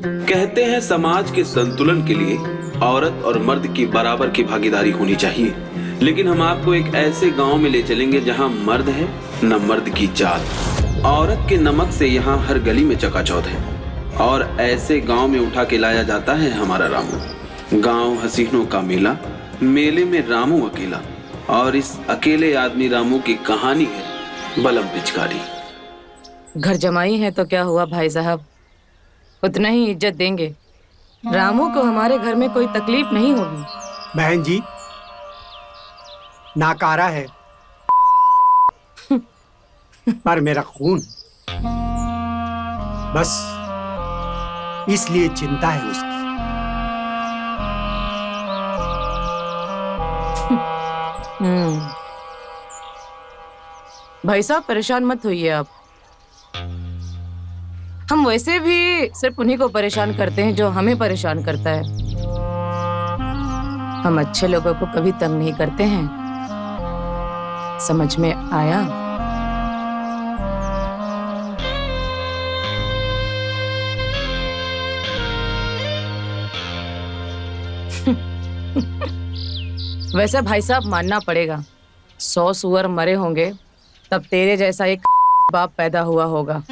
कहते हैं समाज के संतुलन के लिए औरत और मर्द की बराबर की भागीदारी होनी चाहिए, लेकिन हम आपको एक ऐसे गांव में ले चलेंगे जहां मर्द है न मर्द की जात। औरत के नमक से यहाँ हर गली में चकाचौंध है और ऐसे गांव में उठा के लाया जाता है हमारा रामू। गांव हसीनों का मेला, मेले में रामू अकेला, और इस अकेले आदमी रामू की कहानी है बलम पिचकारी। घर जमाई है तो क्या हुआ भाई साहब, उतना ही इज्जत देंगे। रामू को हमारे घर में कोई तकलीफ नहीं होगी। बहन जी, नाकारा है पर मेरा खून, बस इसलिए चिंता है उसकी। भाई साहब परेशान मत होइए आप। हम वैसे भी सिर्फ उन्हीं को परेशान करते हैं जो हमें परेशान करता है। हम अच्छे लोगों को कभी तंग नहीं करते हैं, समझ में आया? वैसे भाई साहब मानना पड़ेगा, 100 सुअर मरे होंगे तब तेरे जैसा एक बाप पैदा हुआ होगा।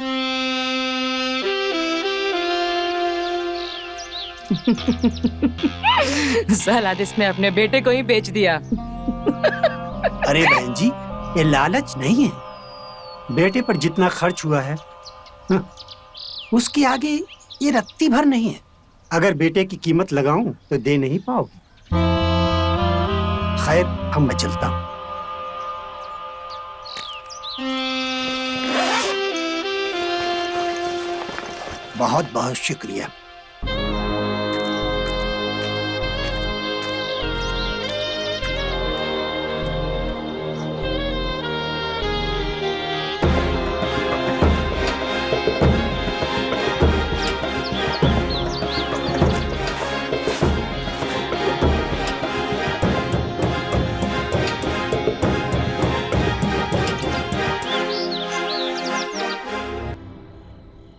साला जिसने अपने बेटे को ही बेच दिया। अरे बहन जी, ये लालच नहीं है। बेटे पर जितना खर्च हुआ है उसके आगे ये रत्ती भर नहीं है। अगर बेटे की कीमत लगाऊं तो दे नहीं पाओगे। खैर, अब मैं चलता हूं। बहुत बहुत शुक्रिया।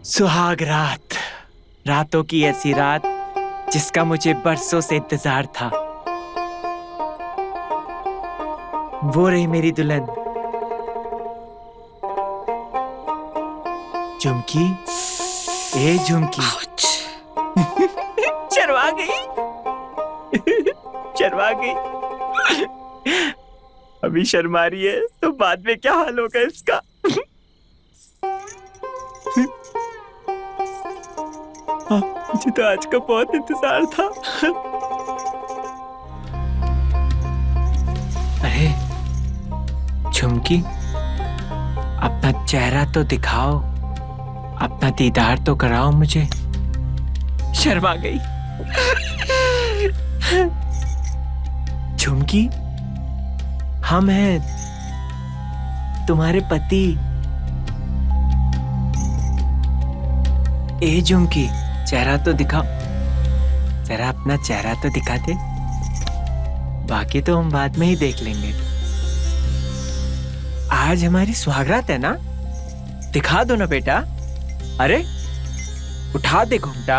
सुहाग रात, रातों की ऐसी रात जिसका मुझे बरसों से इंतजार था। वो रही मेरी दुल्हन झुमकी। ए झुमकी, शर्मा गई, शर्मा गई। अभी शर्मा रही है तो बाद में क्या हाल होगा इसका। मुझे तो आज का बहुत इंतजार था। अरे झुमकी, अपना चेहरा तो दिखाओ, अपना दीदार तो कराओ मुझे। शर्मा गई। झुमकी, हम हैं तुम्हारे पति। ए झुमकी, चेहरा तो दिखाओ, जरा अपना चेहरा तो दिखा दे। बाकी तो हम बाद में ही देख लेंगे। आज हमारी सुहागरात है ना, दिखा दो ना बेटा। अरे उठा दे घूमटा।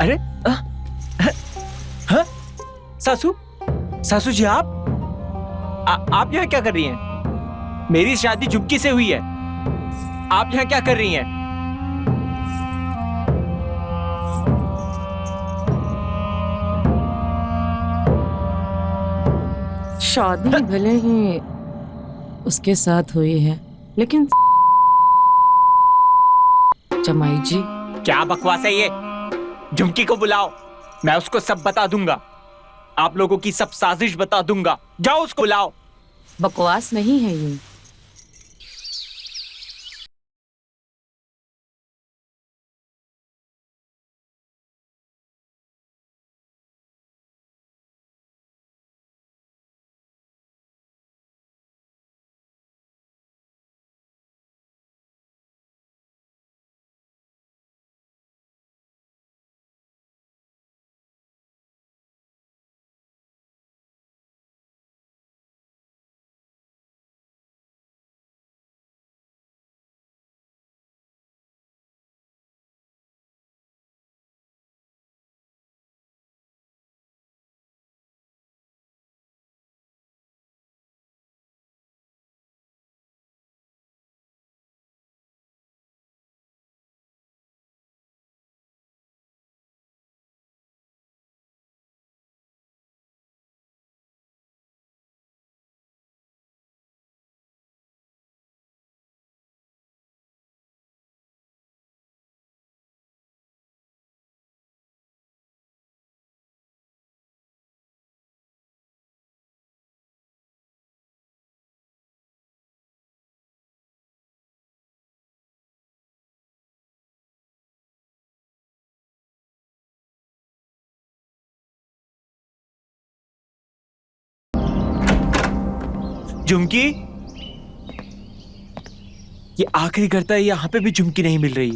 अरे हाँ? सासू, सासू जी, आप यहाँ क्या कर रही हैं? मेरी शादी झुमकी से हुई है, आप यहाँ क्या कर रही हैं? शादी भले ही उसके साथ हुई है, लेकिन जमाई जी। क्या बकवास है ये? झुमकी को बुलाओ, मैं उसको सब बता दूंगा। आप लोगों की सब साजिश बता दूंगा। जाओ उसको बुलाओ। बकवास नहीं है ये। झुमकी, ये आखिरी करता है, यहाँ पे भी झुमकी नहीं मिल रही।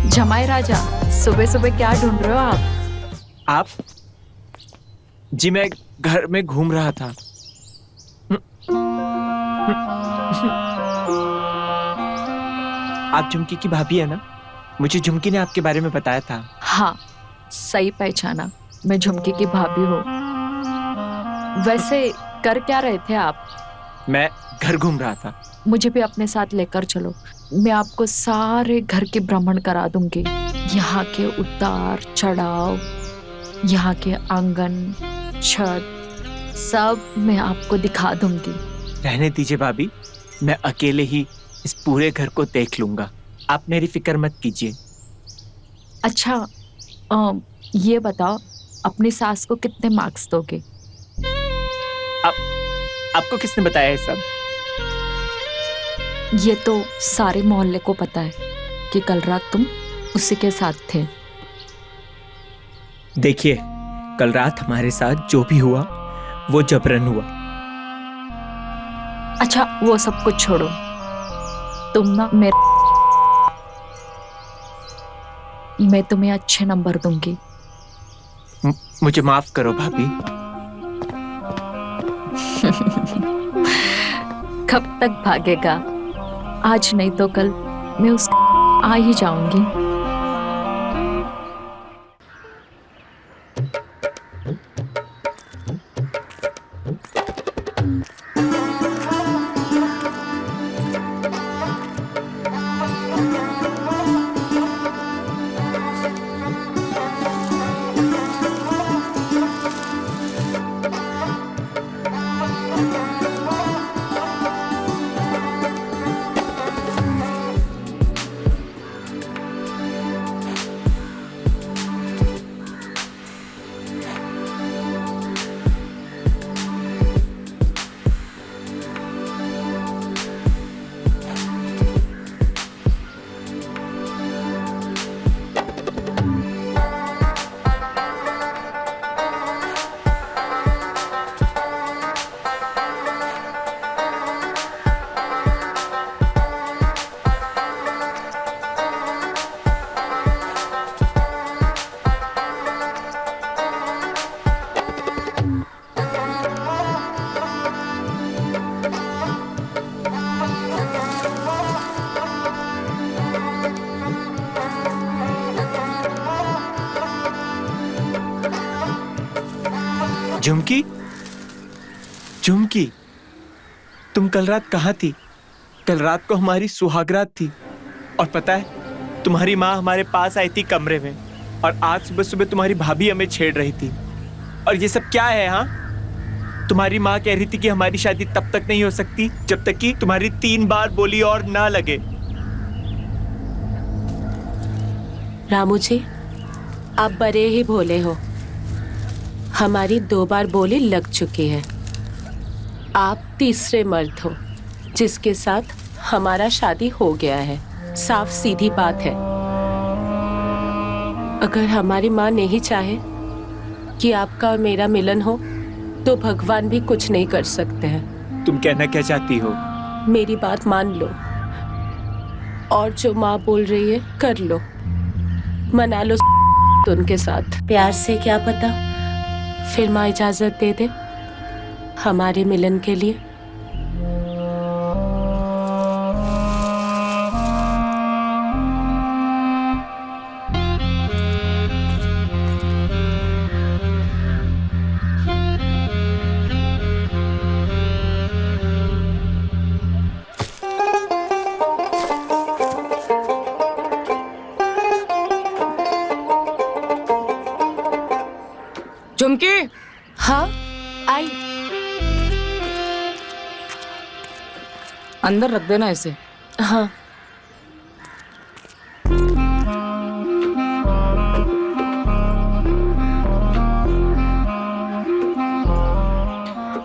जमाई राजा, सुबह सुबह क्या ढूंढ रहे हो आप? जी मैं घर में घूम रहा था। आप झुमकी की भाभी है ना? मुझे झुमकी ने आपके बारे में बताया था। हाँ, सही पहचाना, मैं झुमकी की भाभी हूँ। वैसे कर क्या रहे थे आप? मैं घर घूम रहा था। मुझे भी अपने साथ लेकर चलो, मैं आपको सारे घर के भ्रमण करा दूंगी। यहाँ के उतार चढ़ाव, यहाँ के आंगन, छत, सब मैं आपको दिखा दूंगी। रहने दीजिए भाभी, मैं अकेले ही इस पूरे घर को देख लूंगा, आप मेरी फिक्र मत कीजिए। अच्छा, ये बताओ, अपनी सास को कितने मार्क्स दोगे? आपको किसने बताया है सब? ये तो सारे मोहल्ले को पता है कि कल रात तुम उसी के साथ थे। देखिए, कल रात हमारे साथ जो भी हुआ वो जबरन हुआ। अच्छा, वो सब कुछ छोड़ो, तुम ना मैं तुम्हें अच्छे नंबर दूंगी। मुझे माफ करो भाभी। कब तक भागेगा? आज नहीं तो कल मैं उस आ ही जाऊंगी। झुमकी, झुमकी, तुम कल रात कहाँ थी? कल रात को हमारी सुहागरात थी और पता है, तुम्हारी माँ हमारे पास आई थी कमरे में और आज सुबह सुबह तुम्हारी भाभी हमें छेड़ रही थी। और ये सब क्या है? हाँ, तुम्हारी माँ कह रही थी कि हमारी शादी तब तक नहीं हो सकती जब तक कि तुम्हारी 3 बार बोली और ना लगे। रामू जी, आप बड़े ही भोले हो। हमारी 2 बार बोली लग चुकी है। आप तीसरे मर्द हो जिसके साथ हमारा शादी हो गया है। साफ सीधी बात है। अगर हमारी माँ नहीं चाहे कि आपका और मेरा मिलन हो तो भगवान भी कुछ नहीं कर सकते हैं। तुम कहना क्या चाहती हो? मेरी बात मान लो और जो माँ बोल रही है कर लो, मना लो उनके साथ। प्यार से क्या पता फिर माँ इजाजत दे दे हमारे मिलन के लिए। झुमकी, हाँ आई। अंदर रख देना इसे। हाँ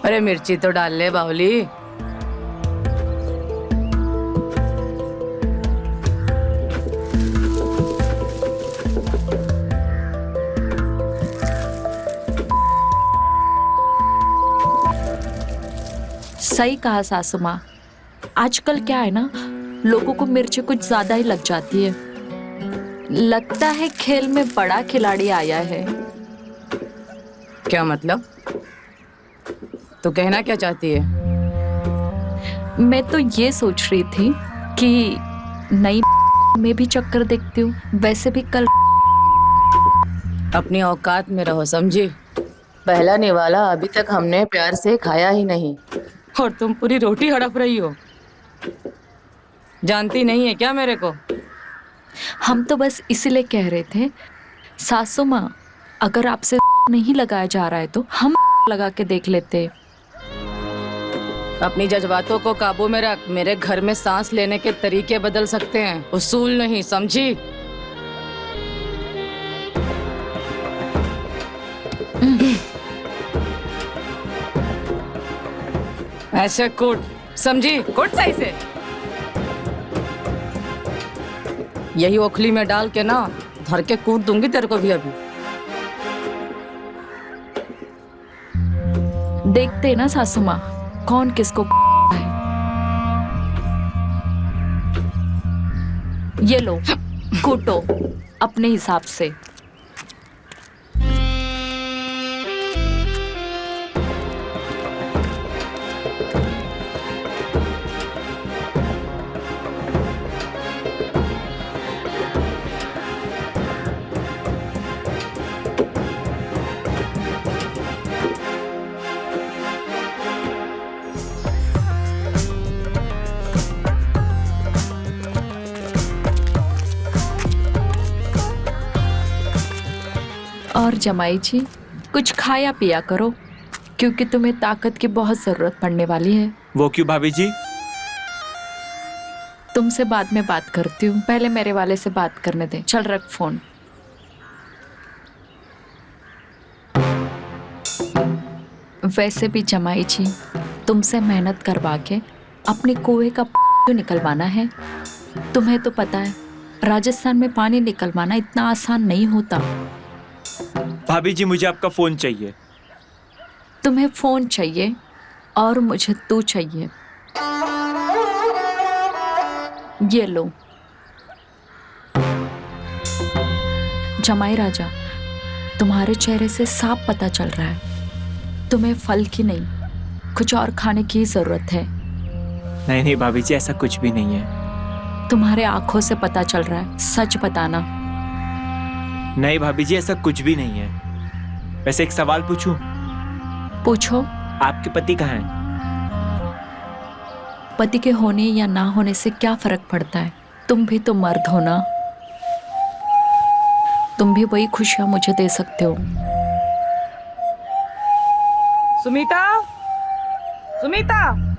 अरे मिर्ची तो डाल ले बावली। सही कहा सासू माँ। आजकल क्या है ना, लोगों को मिर्ची कुछ ज्यादा ही लग जाती है। लगता है खेल में बड़ा खिलाड़ी आया है। क्या मतलब? तो कहना क्या चाहती है? मैं तो ये सोच रही थी कि नई में भी चक्कर देखती हूँ। वैसे भी कल अपनी औकात में रहो, समझी? पहला निवाला अभी तक हमने प्यार से खाया ही नहीं, और तुम पूरी रोटी हड़प रही हो। जानती नहीं है क्या मेरे को? हम तो बस इसीलिए कह रहे थे सासू माँ, अगर आपसे नहीं लगाया जा रहा है तो हम लगा के देख लेते। अपनी जज्बातों को काबू में रख। मेरे घर में सांस लेने के तरीके बदल सकते हैं, उसूल नहीं, समझी? ऐसे कूट, समझी? कूट सही से। यही ओखली में डाल के ना धर के कूट दूंगी तेरे को भी अभी। देखते हैं ना सासू माँ, कौन किसको है। ये लो, कूटो अपने हिसाब से। और जमाई जी, कुछ खाया पिया करो, क्योंकि तुम्हें ताकत की बहुत जरूरत पड़ने वाली है। वो क्यों भाभी जी? तुमसे बाद में बात करती हूँ, पहले मेरे वाले से बात करने दे। चल रख फोन। वैसे भी जमाई जी, तुमसे मेहनत करवा के अपने कुएं का क्यों निकलवाना है? तुम्हें तो पता है राजस्थान में पानी निकलवाना इतना आसान नहीं होता। भाभी जी, मुझे आपका फोन चाहिए। तुम्हें फोन चाहिए और मुझे तू चाहिए। ये लो। जमाई राजा, तुम्हारे चेहरे से साफ पता चल रहा है तुम्हें फल की नहीं, कुछ और खाने की जरूरत है। नहीं नहीं भाभी जी, ऐसा कुछ भी नहीं है। तुम्हारे आंखों से पता चल रहा है, सच बताना। नहीं भाभी जी, ऐसा कुछ भी नहीं है। वैसे एक सवाल पूछूं? पूछो। आपके पति कहाँ हैं? पति के होने या ना होने से क्या फर्क पड़ता है? तुम भी तो मर्द हो ना, तुम भी वही खुशियां मुझे दे सकते हो। सुमीता, सुमीता।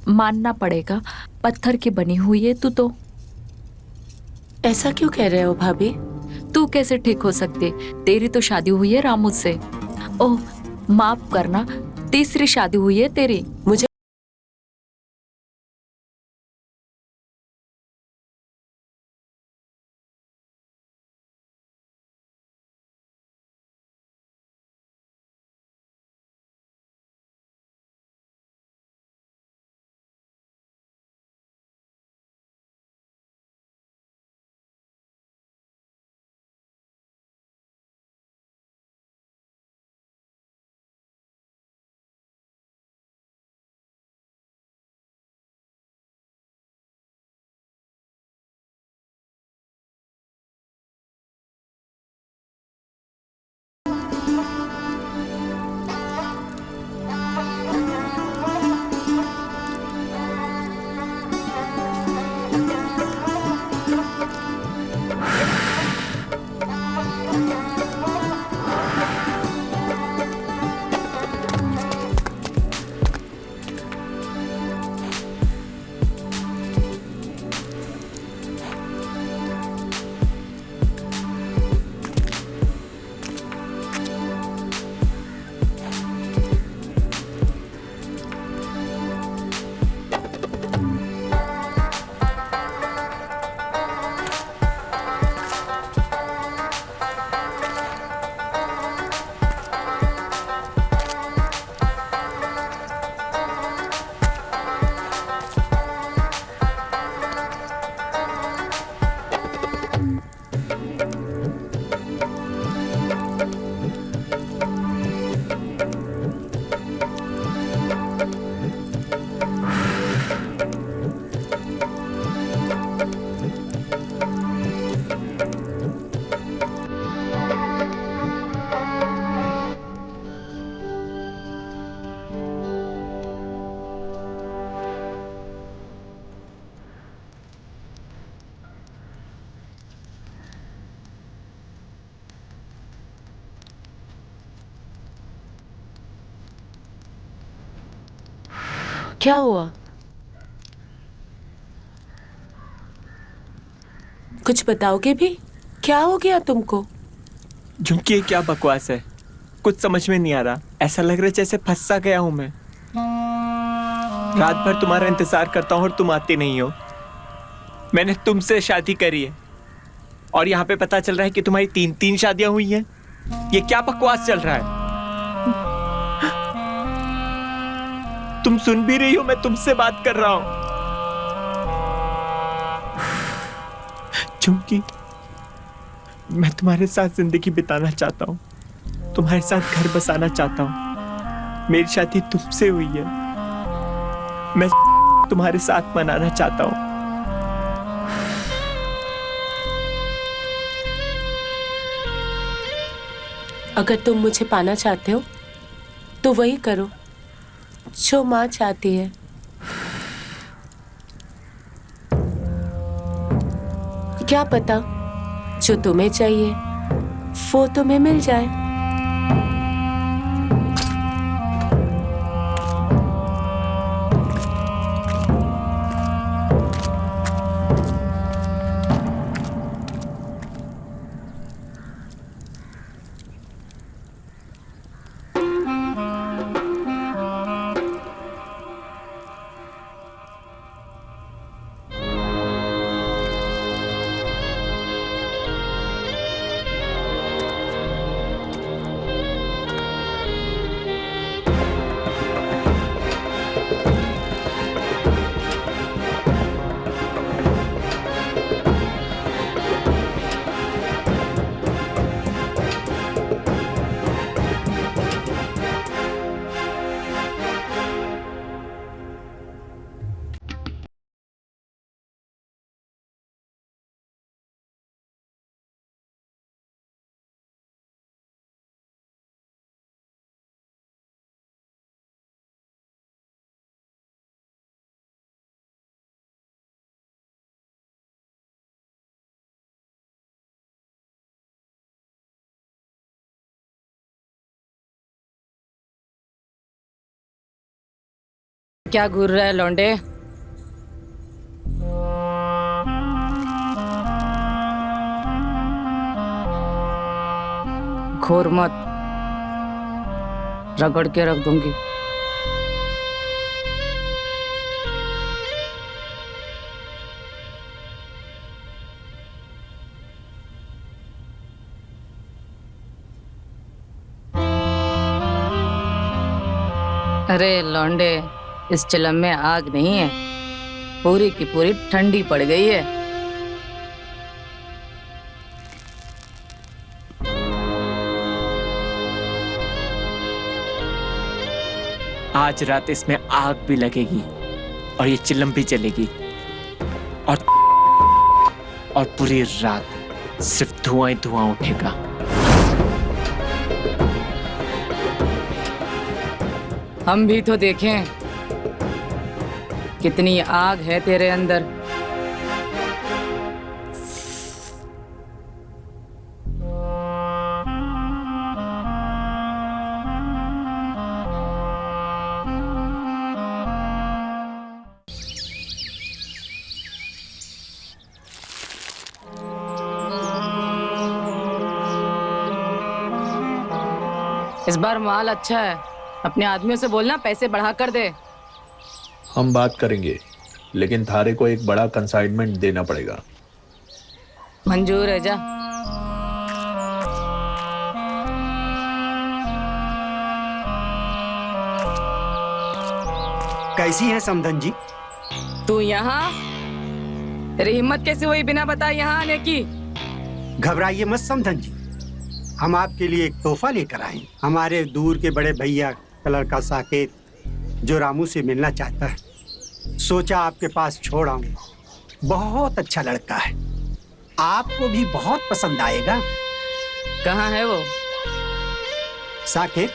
मानना पड़ेगा, पत्थर की बनी हुई है तू तो। ऐसा क्यों कह रहे हो भाभी? तू कैसे ठीक हो सकती? तेरी तो शादी हुई है रामू से। ओह, माफ करना, तीसरी शादी हुई है तेरी। मुझे क्या हुआ? कुछ बताओगे भी? क्या हो गया तुमको? झुमकी ये क्या बकवास है? कुछ समझ में नहीं आ रहा। ऐसा लग रहा है जैसे फंस सा गया हूं मैं। रात भर तुम्हारा इंतजार करता हूं और तुम आते नहीं हो। मैंने तुमसे शादी करी है और यहाँ पे पता चल रहा है कि तुम्हारी 3 शादियां हुई हैं। ये क्या बकवास चल रहा है? तुम सुन भी रही हो, मैं तुमसे बात कर रहा हूं। झुमकी, मैं तुम्हारे साथ जिंदगी बिताना चाहता हूं, तुम्हारे साथ घर बसाना चाहता हूं। मेरी शादी तुमसे हुई है, मैं तुम्हारे साथ मनाना चाहता हूं। अगर तुम मुझे पाना चाहते हो तो वही करो जो माँ चाहती है। क्या पता जो तुम्हें चाहिए वो तुम्हें मिल जाए। क्या घूर रहा है लौंडे? घोर मत, रगड़ के रख दूंगी। अरे लौंडे, इस चिलम में आग नहीं है, पूरी की पूरी ठंडी पड़ गई है। आज रात इसमें आग भी लगेगी और ये चिलम भी जलेगी और पूरी रात सिर्फ धुआं ही धुआं उठेगा। हम भी तो देखें कितनी आग है तेरे अंदर। इस बार माल अच्छा है, अपने आदमियों से बोलना पैसे बढ़ा कर दे। हम बात करेंगे, लेकिन थारे को एक बड़ा कंसाइनमेंट देना पड़ेगा। मंजूर है, जा। कैसी है समधन जी? तू यहाँ? तेरी हिम्मत कैसे हुई बिना बताए यहाँ आने की? घबराइए मत समधन जी, हम आपके लिए एक तोहफा लेकर आए। हमारे दूर के बड़े भैया का लड़का साकेत जो रामू से मिलना चाहता है, सोचा आपके पास छोड़ आऊं। बहुत अच्छा लड़का है, आपको भी बहुत पसंद आएगा। कहाँ है वो? साकेत,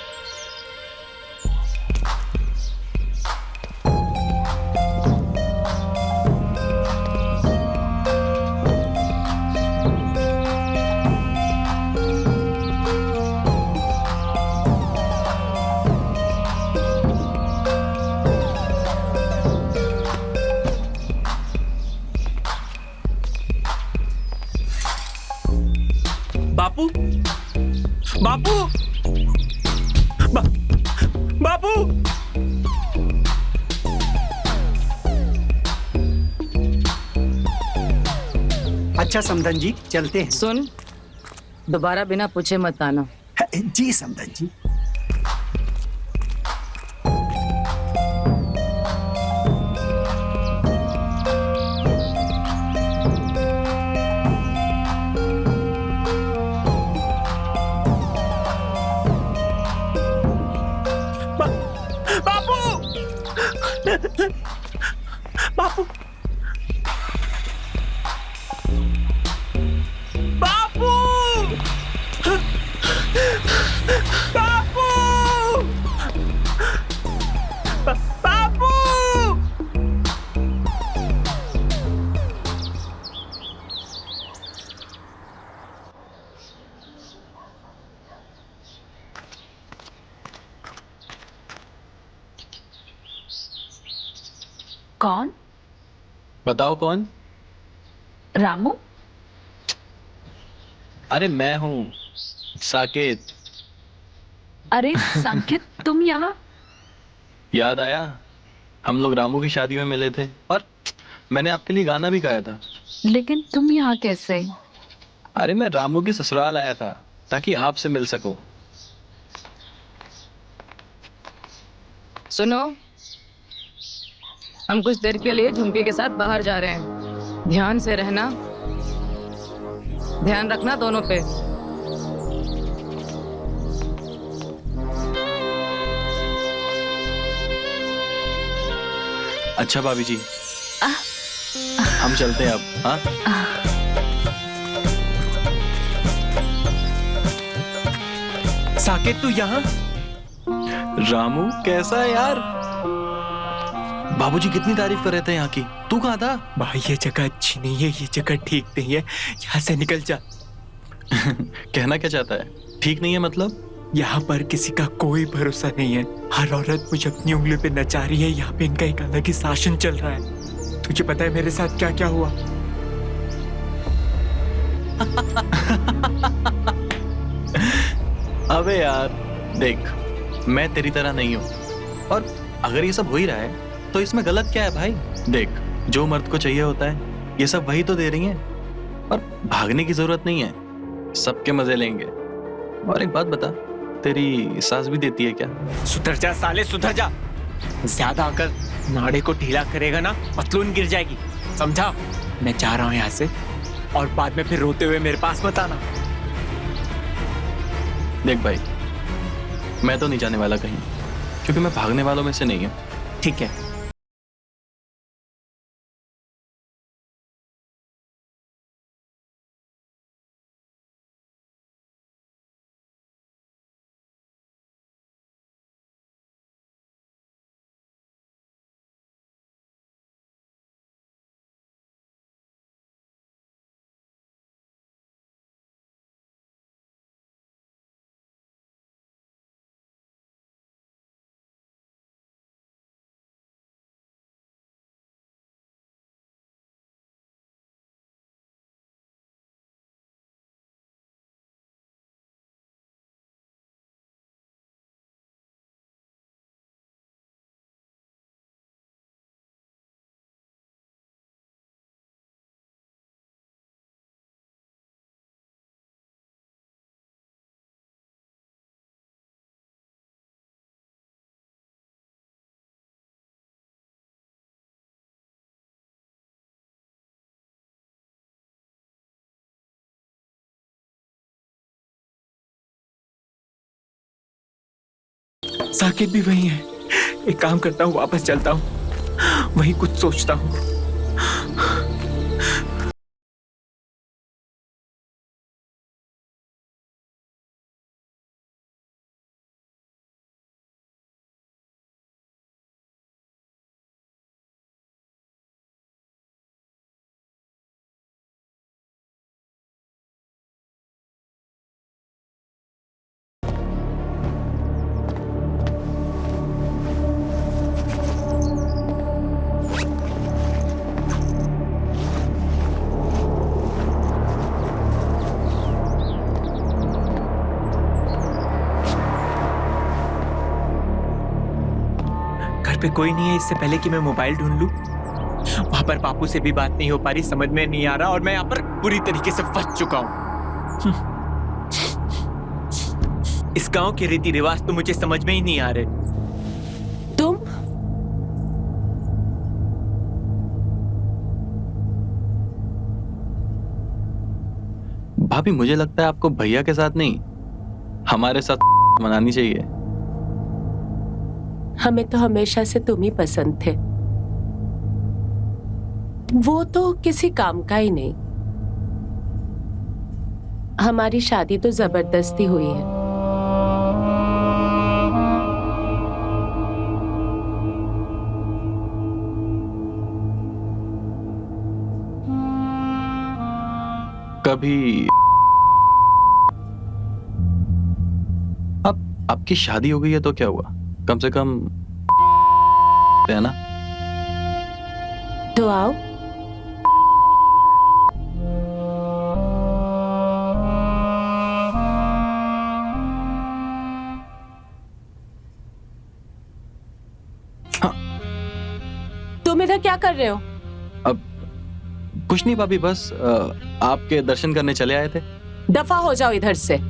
अच्छा समधन जी, चलते हैं। सुन, दोबारा बिना पूछे मत आना। जी समधन जी। बापू बापू बापू बापू बापू। कौन? बताओ कौन? रामू? अरे मैं हूँ साकेत। अरे संकेत, तुम यहाँ? याद आया, हम लोग रामू की शादी में मिले थे और मैंने आपके लिए गाना भी गाया था। लेकिन तुम यहाँ कैसे? अरे मैं रामू के ससुराल आया था ताकि आपसे मिल सकूं। सुनो, हम कुछ देर के लिए झुमके के साथ बाहर जा रहे हैं। ध्यान से रहना, ध्यान रखना दोनों पे। अच्छा भाभी जी, हम चलते हैं अब। हाँ, साकेत तू यहाँ? रामू कैसा है यार? बाबूजी कितनी तारीफ कर रहे थे यहाँ की। तू कहाँ था? भाई ये जगह अच्छी नहीं है, ये जगह ठीक नहीं है, यहाँ से निकल जा। कहना क्या चाहता है? ठीक नहीं है मतलब? यहाँ पर किसी का कोई भरोसा नहीं है। हर औरत मुझे अपनी उंगली पे नचा रही है। यहाँ पे इनका एक अलग ही शासन चल रहा है। तुझे पता है मेरे साथ क्या क्या हुआ? अबे यार देख, मैं तेरी तरह नहीं हूँ और अगर ये सब हो ही रहा है तो इसमें गलत क्या है भाई? देख, जो मर्द को चाहिए होता है ये सब वही तो दे रही हैं और भागने की जरूरत नहीं है, सबके मजे लेंगे। और एक बात बता, तेरी सास भी देती है क्या? सुधर जा साले, सुधर जा। ज्यादा आकर नाड़े को ढीला करेगा ना, पतलून गिर जाएगी, समझा? मैं जा रहा हूँ यहाँ से और बाद में फिर रोते हुए मेरे पास मत आना। देख भाई, मैं तो नहीं जाने वाला कहीं, क्योंकि मैं भागने वालों में से नहीं हूँ। ठीक है। साकेत भी वही है। एक काम करता हूँ, वापस चलता हूँ, वही कुछ सोचता हूँ। पे कोई नहीं है, इससे पहले कि मैं मोबाइल ढूंढ लूं। वहां पर बापू से भी बात नहीं हो पा रही, समझ में नहीं आ रहा, और मैं यहाँ पर बुरी तरीके से फंस चुका हूँ। इस गांव के रीति रिवाज तो मुझे समझ में ही नहीं आ रहे। तुम भाभी, मुझे लगता है आपको भैया के साथ नहीं, हमारे साथ मनानी चाहिए। हमें तो हमेशा से तुम ही पसंद थे। वो तो किसी काम का ही नहीं। हमारी शादी तो जबरदस्ती हुई है। कभी अब आपकी शादी हो गई है तो क्या हुआ, कम से कम है ना। तो आओ। तुम इधर क्या कर रहे हो? अब कुछ नहीं भाभी, बस आपके दर्शन करने चले आए थे। दफा हो जाओ इधर से।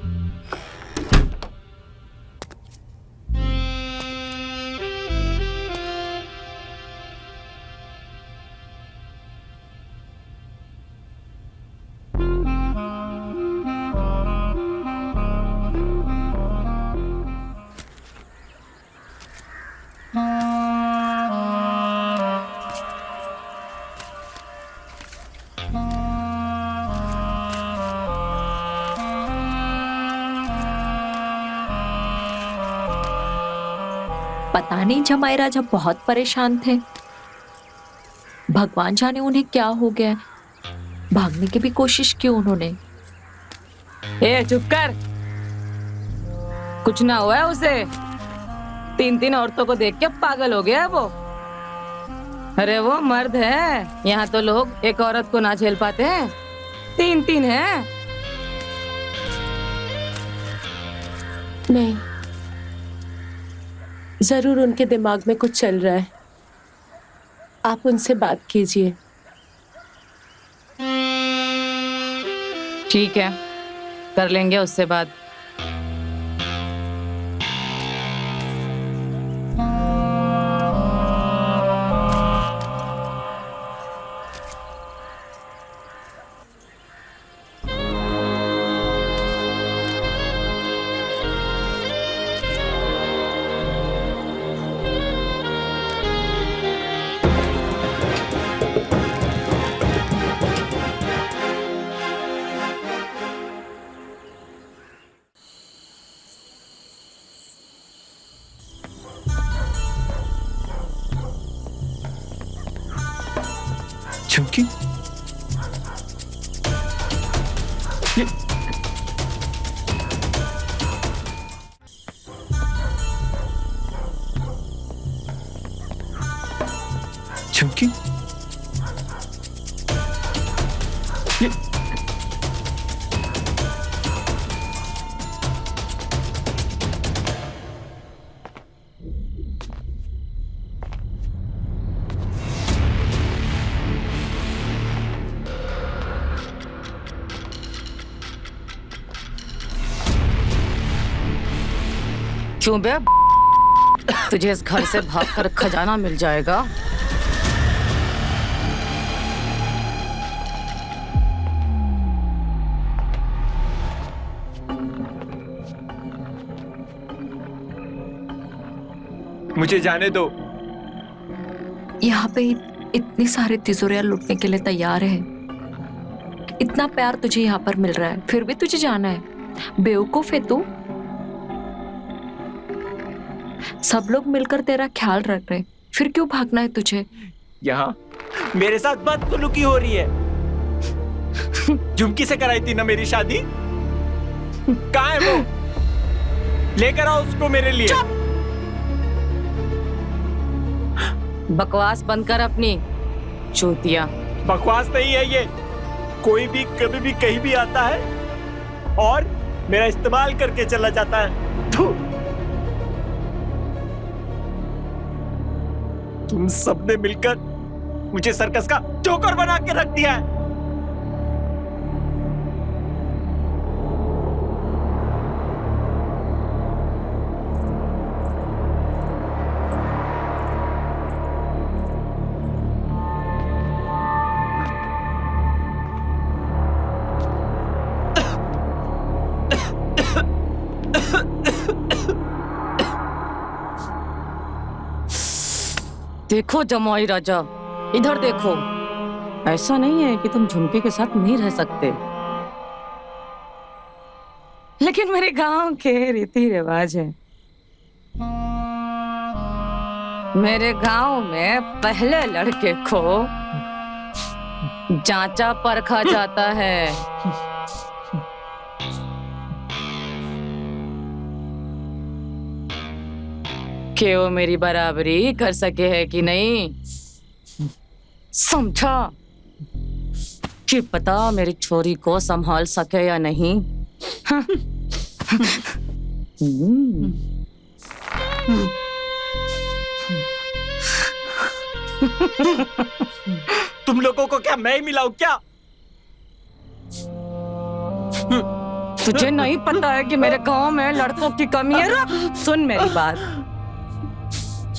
पता नहीं जमाई राजा बहुत परेशान थे, भगवान जाने उन्हें क्या हो गया। भागने की भी कोशिश की उन्होंने। ए चुप कर, कुछ ना हुआ है उसे। 3 औरतों को देख के पागल हो गया वो। अरे वो मर्द है, यहाँ तो लोग एक औरत को ना झेल पाते हैं, 3 हैं। नहीं, जरूर उनके दिमाग में कुछ चल रहा है। आप उनसे बात कीजिए। ठीक है, कर लेंगे उससे बात। चुमकी, ये चुमकी, ये क्यों बे? तुझे इस घर से भागकर खजाना मिल जाएगा। मुझे जाने दो। यहाँ पे इतनी सारी तिजोरियां लूटने के लिए तैयार है। इतना प्यार तुझे यहाँ पर मिल रहा है, फिर भी तुझे जाना है। बेवकूफ है तू। सब लोग मिलकर तेरा ख्याल रख रहे, फिर क्यों भागना है तुझे? यहाँ मेरे साथ बदसलूकी हो रही है। झुमकी से कराई थी ना मेरी शादी, कहाँ है वो? लेकर आओ उसको मेरे लिए। बकवास बंद कर अपनी, चूतिया। बकवास नहीं है ये। कोई भी कभी भी कहीं भी आता है और मेरा इस्तेमाल करके चला जाता है। तुम सबने मिलकर मुझे सर्कस का जोकर बना के रख दिया है। देखो जमाई राजा, इधर देखो। ऐसा नहीं है कि तुम झुमके के साथ नहीं रह सकते, लेकिन मेरे गांव के रीति रिवाज है। मेरे गांव में पहले लड़के को जांचा परखा जाता है। कि वो मेरी बराबरी कर सके है कि नहीं, समझा? कि पता मेरी छोरी को संभाल सके या नहीं। हाँ। तुम लोगों को क्या मैं ही मिलाऊं क्या? तुझे नहीं पता है कि मेरे गांव में लड़कों की कमी है? रुक, सुन मेरी बात।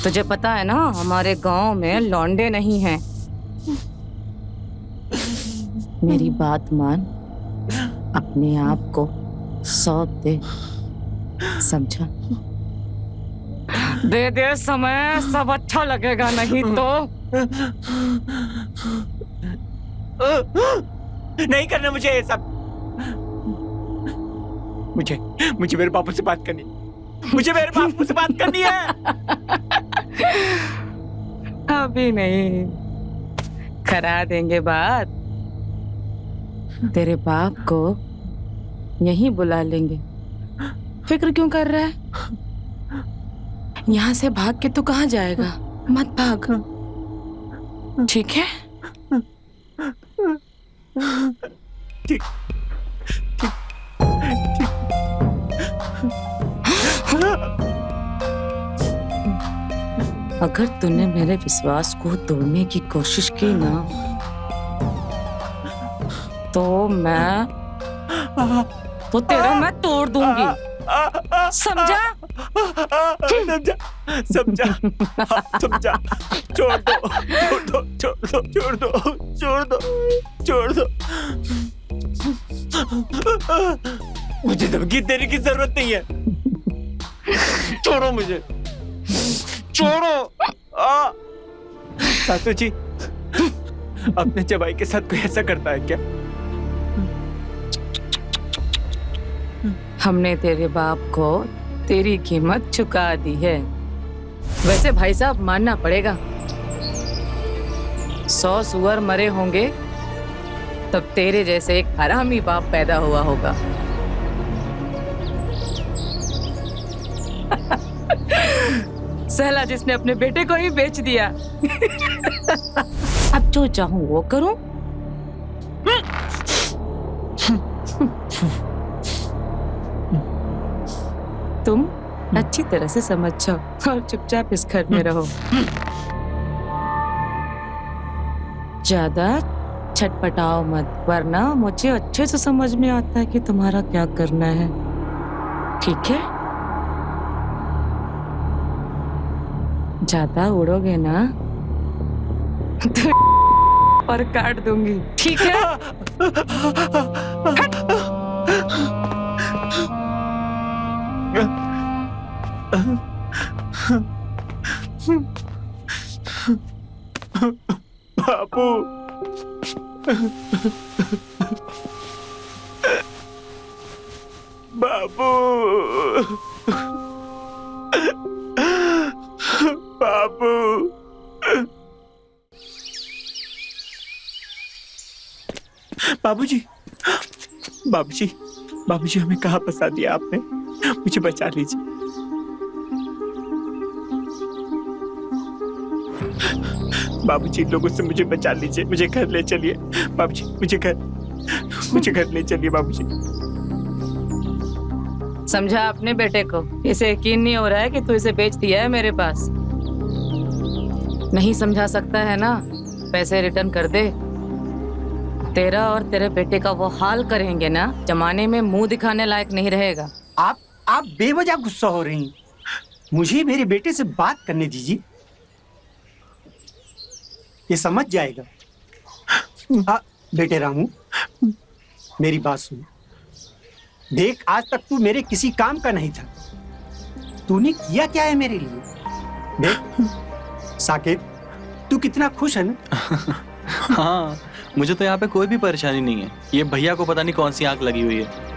तुझे पता है ना, हमारे गांव में लौंडे नहीं हैं। मेरी बात मान, अपने आप को सौंप दे, समझा? दे दे समय, सब अच्छा लगेगा, नहीं तो नहीं करना मुझे ये सब। मुझे मेरे बापू से बात करनी, मुझे मेरे बापू से बात करनी है। अभी नहीं, करा देंगे बात। तेरे बाप को यहीं बुला लेंगे। फिक्र क्यों कर रहा है? यहाँ से भाग के तू कहाँ जाएगा? मत भाग, ठीक है? ठीक। अगर तूने मेरे विश्वास को तोड़ने की कोशिश की ना, तो तेरा मैं तोड़ दूंगी, समझा? समझा। छोड़ दो। मुझे धमकी देने की जरूरत नहीं है। छोड़ो मुझे, छोड़ो। सासू जी, अपने जवाई के साथ कोई ऐसा करता है क्या? हमने तेरे बाप को तेरी कीमत चुका दी है। वैसे भाई साहब, मानना पड़ेगा, 100 सुअर मरे होंगे तब तेरे जैसे एक हरामी बाप पैदा हुआ होगा। सहला जिसने अपने बेटे को ही बेच दिया। अब जो चाहूं वो करूं। तुम अच्छी तरह से समझ जाओ और चुपचाप इस घर में रहो। ज्यादा छटपटाओ मत, वरना मुझे अच्छे से समझ में आता है कि तुम्हारा क्या करना है, ठीक है? ज्यादा उड़ोगे ना तो पर काट दूंगी, ठीक है? बापू, बापू, बापू। बाबूजी, बाबूजी, बाबूजी, हमें कहाँ फंसा दिया आपने? मुझे बचा लीजिए। बाबूजी, लोगों से मुझे बचा लीजिए, मुझे घर ले चलिए। बाबूजी, मुझे घर ले चलिए बाबूजी। समझा अपने बेटे को? इसे यकीन नहीं हो रहा है कि तू इसे बेच दिया है मेरे पास। नहीं समझा सकता है ना, पैसे रिटर्न कर दे। तेरा और तेरे बेटे का वो हाल करेंगे ना, जमाने में मुंह दिखाने लायक नहीं रहेगा। आप बेवजह गुस्सा हो रही हैं। मुझे मेरे बेटे से बात करने दीजिए, ये समझ जाएगा। बेटे रामू, मेरी बात सुन। देख, आज तक तू मेरे किसी काम का नहीं था। तूने किया क्या है मेरे लिए? देख साकेत, तू कितना खुश है ना? हाँ, मुझे तो यहाँ पे कोई भी परेशानी नहीं है। ये भैया को पता नहीं कौन सी आंख लगी हुई है।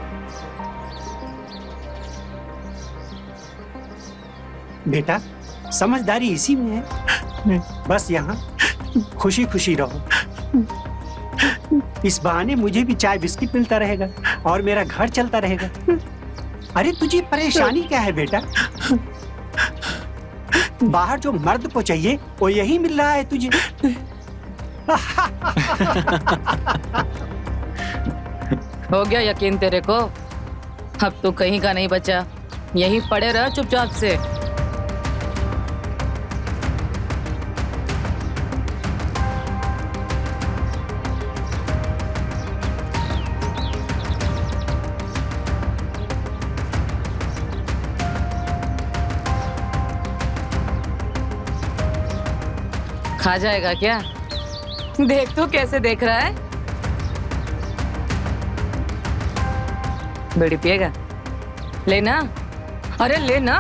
बेटा, समझदारी इसी में है। बस यहाँ खुशी खुशी रहो। इस बहाने मुझे भी चाय बिस्किट मिलता रहेगा और मेरा घर चलता रहेगा। अरे तुझे परेशानी क्या है बेटा? बाहर जो मर्द को चाहिए वो यही मिल रहा है तुझे। हो गया यकीन तेरे को? अब तू कहीं का नहीं बचा, यहीं पड़े रह चुपचाप से। खा जाएगा क्या? देख तू कैसे देख रहा है। बीड़ी पिएगा? लेना, अरे लेना।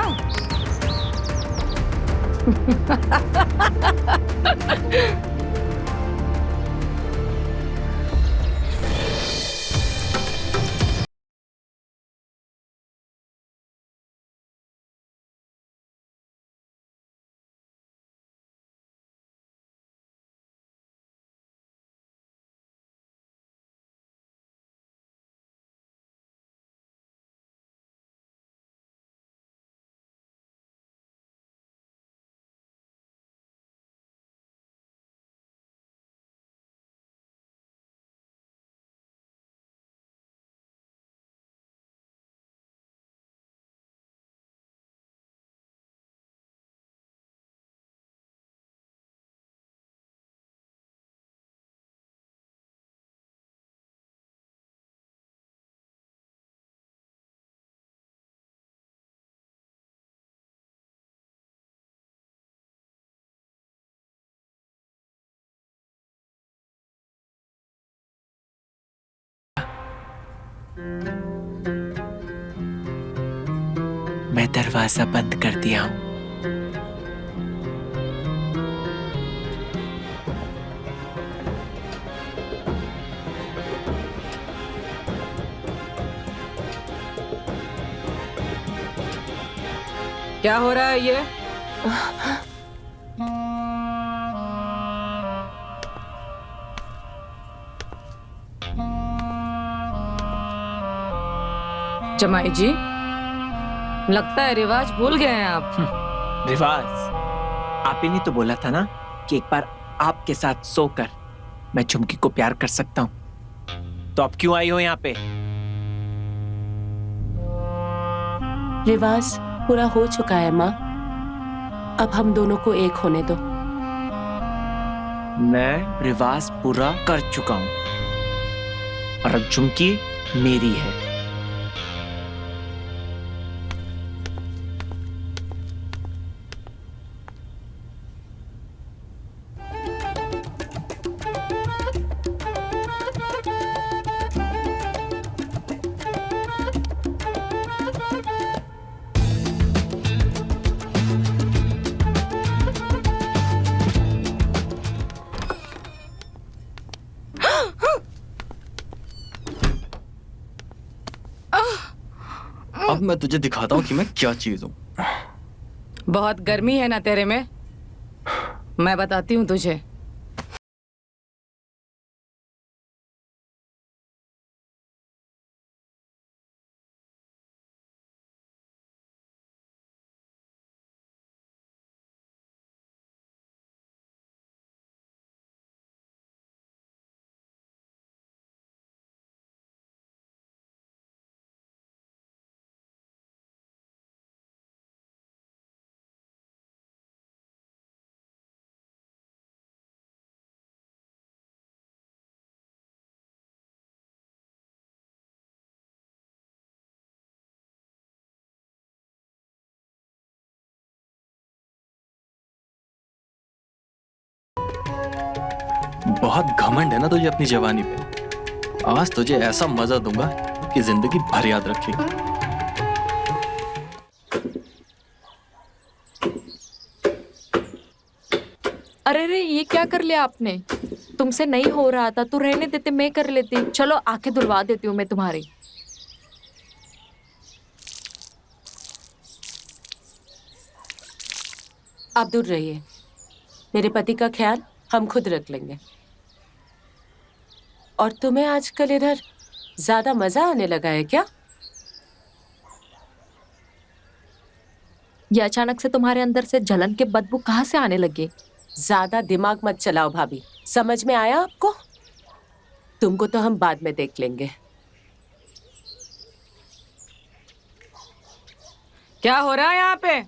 मैं दरवाजा बंद कर दिया हूं। क्या हो रहा है ये? जमाई जी, लगता है रिवाज भूल गए हैं आप। रिवाज? आप ही ने तो बोला था ना कि एक बार आपके साथ सोकर मैं झुमकी को प्यार कर सकता हूं। तो आप क्यों आई हो यहाँ पे? रिवाज पूरा हो चुका है माँ, अब हम दोनों को एक होने दो। मैं रिवाज पूरा कर चुका हूं और अब झुमकी मेरी है। अब मैं तुझे दिखाता हूँ कि मैं क्या चीज हूँ। बहुत गर्मी है ना तेरे में, मैं बताती हूँ तुझे। बहुत घमंड है ना तुझे अपनी जवानी पे। आज तुझे ऐसा मजा दूंगा कि जिंदगी भर याद रखेगी। अरे रे, ये क्या कर लिया आपने? तुमसे नहीं हो रहा था तो रहने देते, मैं कर लेती। चलो आंखें धुलवा देती हूँ मैं तुम्हारी। आप दूर रहिए, मेरे पति का ख्याल हम खुद रख लेंगे। और तुम्हें आजकल इधर ज्यादा मजा आने लगा है क्या? ये अचानक से तुम्हारे अंदर से जलन के बदबू कहाँ से आने लगे? ज्यादा दिमाग मत चलाओ भाभी, समझ में आया आपको? तुमको तो हम बाद में देख लेंगे। क्या हो रहा है यहाँ पे?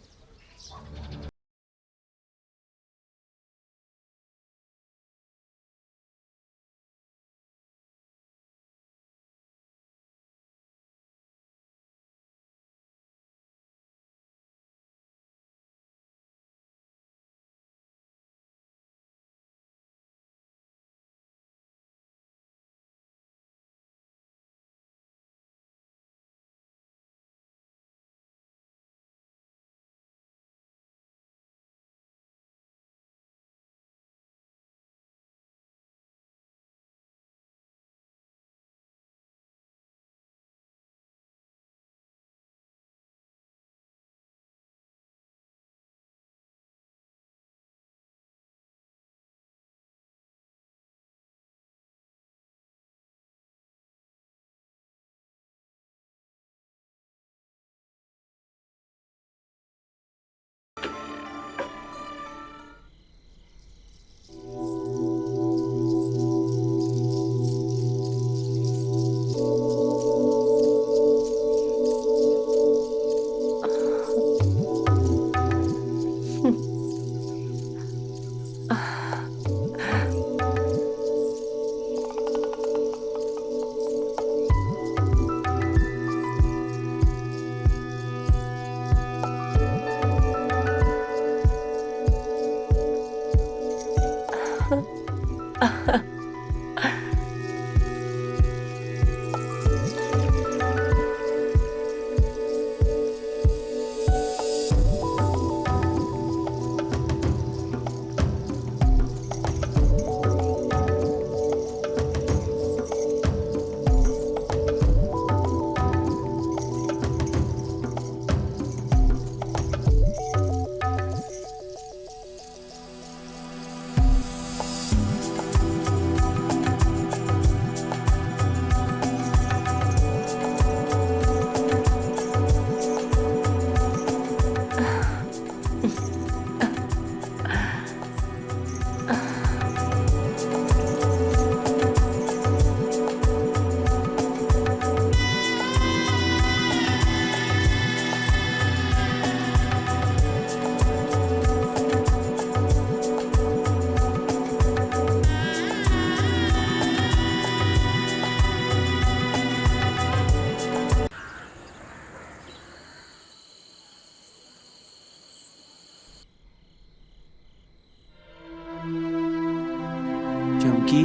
झुमकी,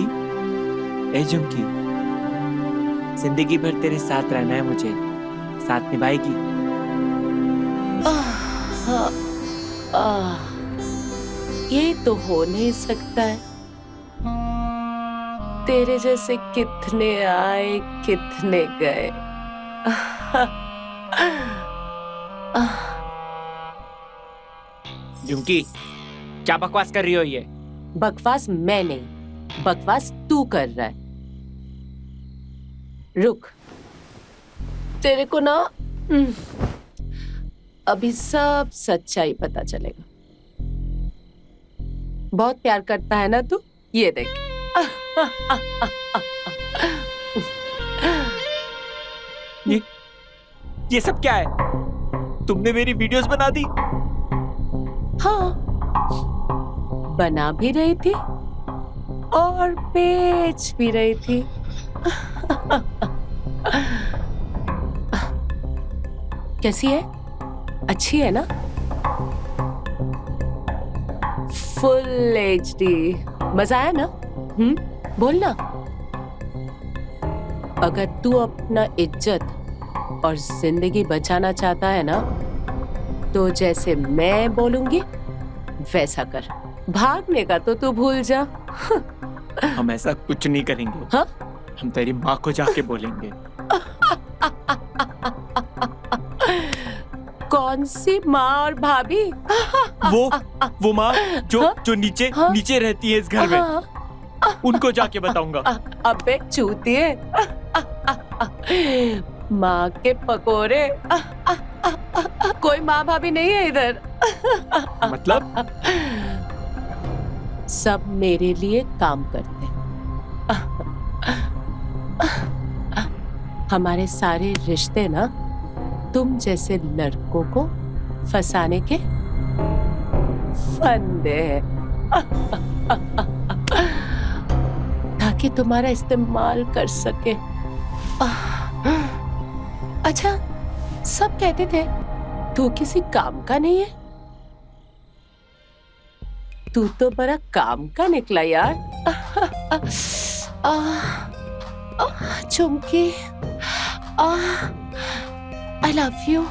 ए झुमकी, जिंदगी भर तेरे साथ रहना है मुझे, साथ निभाएगी? ये तो हो नहीं सकता है। तेरे जैसे कितने आए कितने गए। झुमकी, क्या बकवास कर रही हो ये? बकवास मैं नहीं, बकवास तू कर रहा है। रुक, तेरे को ना अभी सब सच्चाई पता चलेगा। बहुत प्यार करता है ना तू, ये देख। ये सब क्या है? तुमने मेरी वीडियोस बना दी? हाँ, बना भी रही थी और बेच भी रही थी। कैसी है? अच्छी है ना? फुल HD, मजा आया ना? बोलना। अगर तू अपना इज्जत और जिंदगी बचाना चाहता है ना, तो जैसे मैं बोलूंगी वैसा कर। भागने का तो तू भूल जा। हम ऐसा कुछ नहीं करेंगे। हाँ? हम तेरी माँ को जाके बोलेंगे। कौन सी माँ और भाभी? वो माँ जो नीचे नीचे रहती है इस घर में, उनको जाके बताऊंगा। अबे चूतिए, माँ के पकोड़े। कोई माँ भाभी नहीं है इधर। मतलब? सब मेरे लिए काम करते। हमारे सारे रिश्ते ना तुम जैसे लड़कों को फंसाने के फंदे हैं, ताकि तुम्हारा इस्तेमाल कर सके। अच्छा, सब कहते थे तू किसी काम का नहीं है। तू तो बड़ा काम का निकला यार। Chumki, I love you.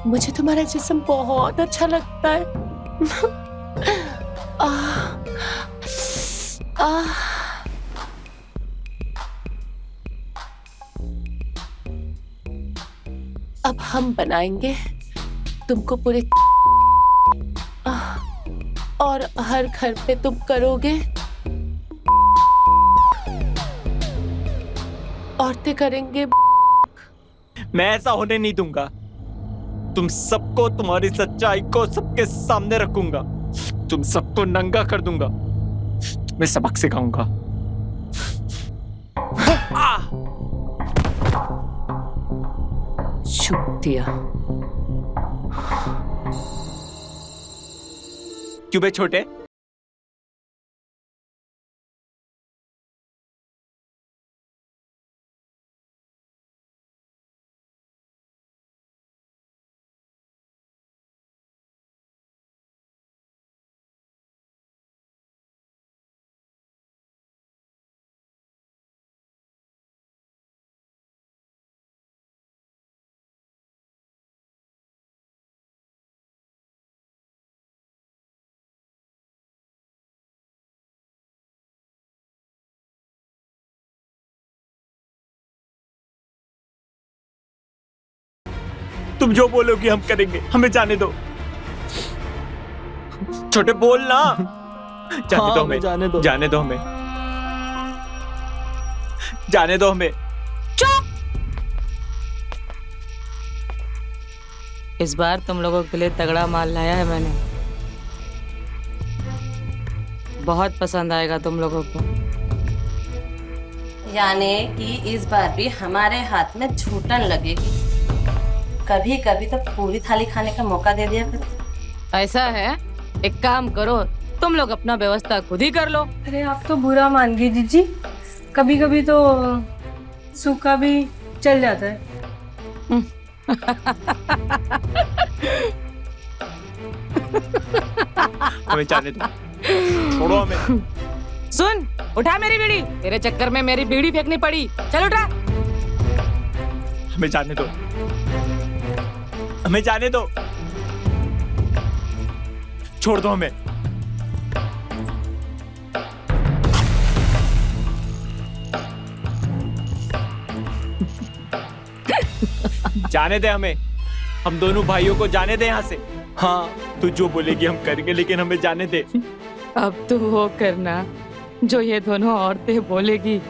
मुझे तुम्हारा जिस्म बहुत अच्छा लगता है। अब हम बनाएंगे तुमको पूरे, और हर घर पे तुम करोगे। औरतें करेंगे। मैं ऐसा होने नहीं दूंगा। तुम सबको, तुम्हारी सच्चाई को सबके सामने रखूंगा। तुम सबको नंगा कर दूंगा। मैं सबक सिखाऊंगा। चूतिया। क्यों बे छोटे? तुम जो बोलोगे हम करेंगे। हमें जाने दो। छोटे बोल ना। जाने दो हमें। जाने दो हमें। जाने दो हमें। इस बार तुम लोगों के लिए तगड़ा माल लाया है मैंने। बहुत पसंद आएगा तुम लोगों को। यानी कि इस बार भी हमारे हाथ में छूटन लगेगी। कभी कभी तो पूरी थाली खाने का मौका दे दिया कर। ऐसा है, एक काम करो, तुम लोग अपना व्यवस्था खुद ही कर लो। अरे आप तो बुरा मान गई जीजी। कभी कभी तो सूखा भी चल जाता है। हमें जाने दो। छोड़ो हमें। सुन, उठा मेरी बीड़ी। तेरे चक्कर में मेरी बीड़ी फेंकनी पड़ी। चल उठा। हमें जाने दो। हमें जाने दो। छोड़ दो हमें। जाने दे हमें। हम दोनों भाइयों को जाने दे यहाँ से। हाँ, तू जो बोलेगी हम करेंगे, लेकिन हमें जाने दे। अब तू वो करना जो ये दोनों औरतें बोलेगी।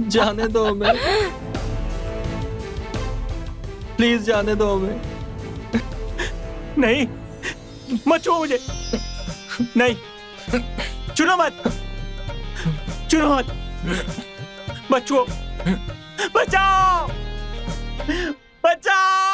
जाने दो हमें, प्लीज जाने दो हमें। नहीं, मत छुओ मुझे। नहीं, छूना मत। छूना मत। मत छुओ। बचाओ, बचाओ।